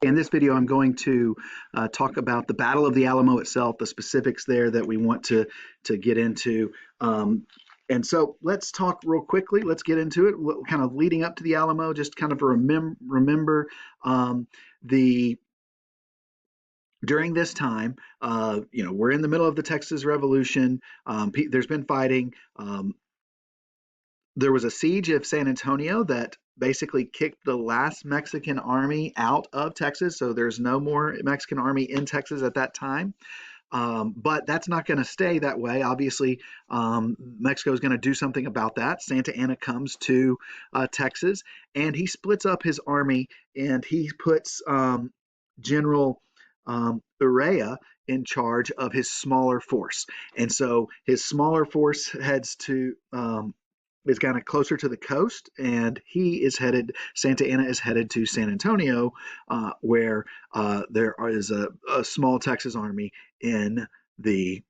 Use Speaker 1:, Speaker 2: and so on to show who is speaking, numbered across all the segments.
Speaker 1: In this video, I'm going to talk about the Battle of the Alamo itself, the specifics there that we want to get into. And so let's talk real quickly. Let's get into it. Kind of leading up to the Alamo, just kind of remember the during this time, we're in the middle of the Texas Revolution. There's been fighting. There was a siege of San Antonio that basically kicked the last Mexican army out of Texas. So there's no more Mexican army in Texas at that time. But that's not going to stay that way. Obviously, Mexico is going to do something about that. Santa Anna comes to Texas, and he splits up his army, and he puts General Urrea in charge of his smaller force. And so his smaller force heads to is kind of closer to the coast, and Santa Anna is headed to San Antonio, where there is a small Texas army in the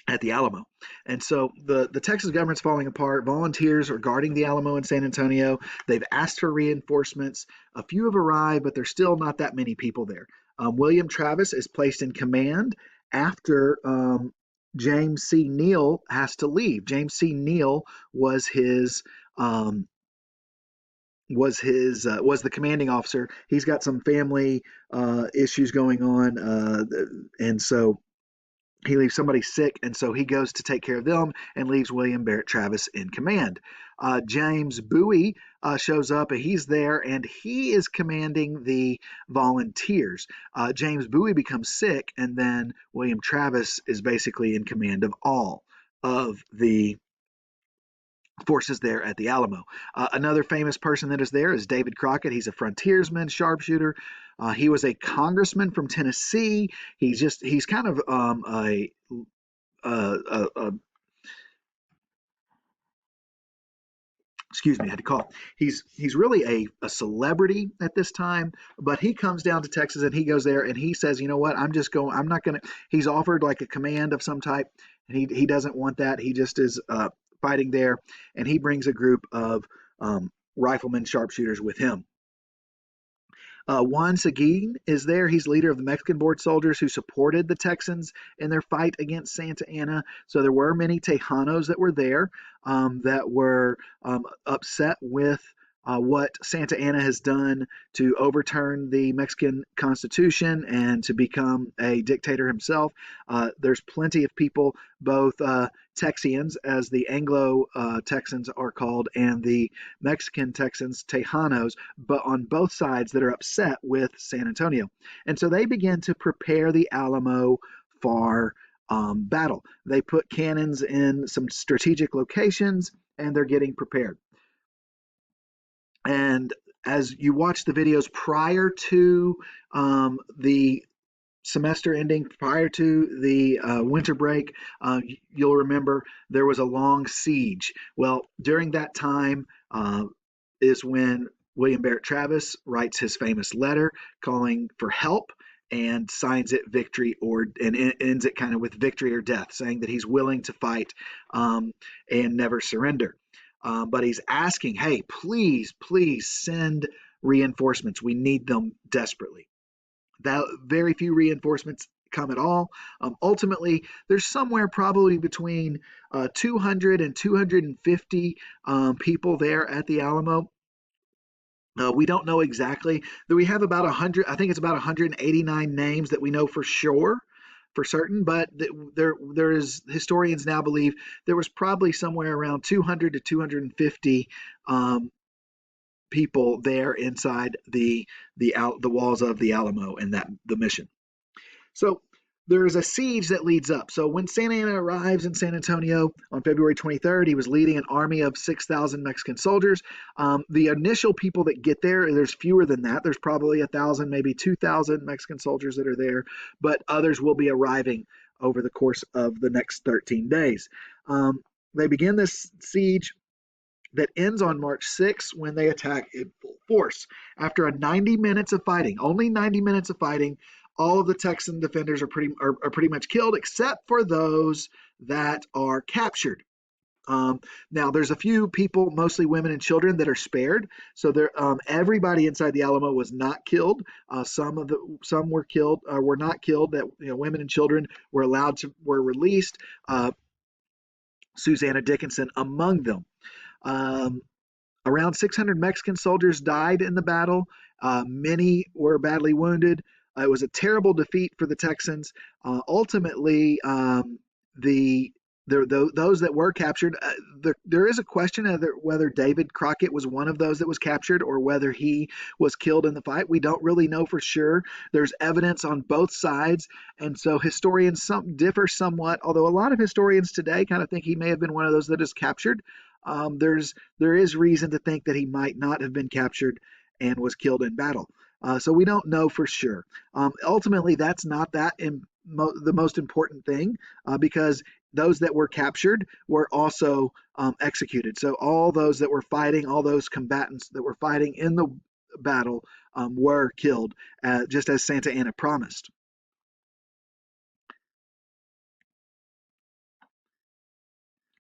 Speaker 1: at the Alamo. And so the Texas government's falling apart. Volunteers are guarding the Alamo in San Antonio. They've asked for reinforcements. A few have arrived, but there's still not that many people there. William Travis is placed in command after James C. Neal has to leave. James C. Neal was was the commanding officer. He's got some family issues going on, and so he leaves somebody sick, and so he goes to take care of them and leaves William Barrett Travis in command. James Bowie shows up, and he's there, and he is commanding the volunteers. James Bowie becomes sick, and then William Travis is basically in command of all of the forces there at the Alamo. Another famous person that is there is David Crockett. He's a frontiersman, sharpshooter. He was a congressman from Tennessee. He's kind of a excuse me, I had to call. He's really a celebrity at this time, but he comes down to Texas and he goes there and he says, you know what, I'm not gonna. He's offered like a command of some type, and he doesn't want that. He just is fighting there, and he brings a group of riflemen, sharpshooters with him. Juan Seguin is there. He's leader of the Mexican border soldiers who supported the Texans in their fight against Santa Anna. So there were many Tejanos that were there that were upset with what Santa Anna has done to overturn the Mexican Constitution and to become a dictator himself. There's plenty of people, both Texians, as the Anglo Texans are called, and the Mexican Texans, Tejanos, but on both sides that are upset with San Antonio. And so they begin to prepare the Alamo for battle. They put cannons in some strategic locations, and they're getting prepared. And as you watch the videos prior to the semester ending, prior to the winter break, you'll remember there was a long siege. Well, during that time is when William Barrett Travis writes his famous letter calling for help and signs it victory, and ends it kind of with victory or death, saying that he's willing to fight and never surrender. But he's asking, hey, please, please send reinforcements. We need them desperately. That very few reinforcements come at all. Ultimately, there's somewhere probably between 200 and 250 people there at the Alamo. We don't know exactly. We have about 100. I think it's about 189 names that we know for sure, for certain. But there is, historians now believe there was probably somewhere around 200 to 250 people there inside the walls of the Alamo and the mission. So there's a siege that leads up. So when Santa Anna arrives in San Antonio on February 23rd, he was leading an army of 6,000 Mexican soldiers. The initial people that get there, there's fewer than that. There's probably 1,000, maybe 2,000 Mexican soldiers that are there, but others will be arriving over the course of the next 13 days. They begin this siege that ends on March 6th when they attack in full force. After 90 minutes of fighting, only 90 minutes of fighting, all of the Texan defenders are pretty much killed, except for those that are captured. Now, there's a few people, mostly women and children, that are spared. So everybody inside the Alamo was not killed. Some were killed, were not killed. That women and children were released. Susanna Dickinson among them. Um, Around 600 Mexican soldiers died in the battle. Many were badly wounded. It was a terrible defeat for the Texans. Ultimately, the those that were captured, there is a question of whether David Crockett was one of those that was captured or whether he was killed in the fight. We don't really know for sure. There's evidence on both sides, and so historians differ somewhat. Although a lot of historians today kind of think he may have been one of those that is captured. There is reason to think that he might not have been captured and was killed in battle. So we don't know for sure. Ultimately, that's not the most important thing because those that were captured were also executed. So all those that were fighting, all those combatants that were fighting in the battle were killed, just as Santa Anna promised.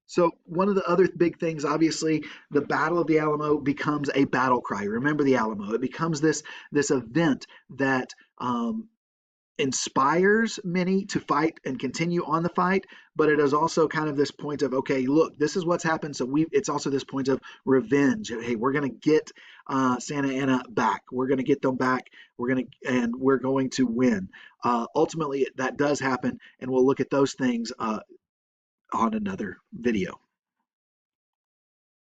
Speaker 1: So one of the other big things, obviously, the Battle of the Alamo becomes a battle cry. Remember the Alamo. It becomes this event that inspires many to fight and continue on the fight, but it is also kind of this point of, okay, look, this is what's happened. So it's also this point of revenge. Hey, we're going to get Santa Anna back. We're going to get them back. We're going to win. Ultimately, that does happen, and we'll look at those things on another video.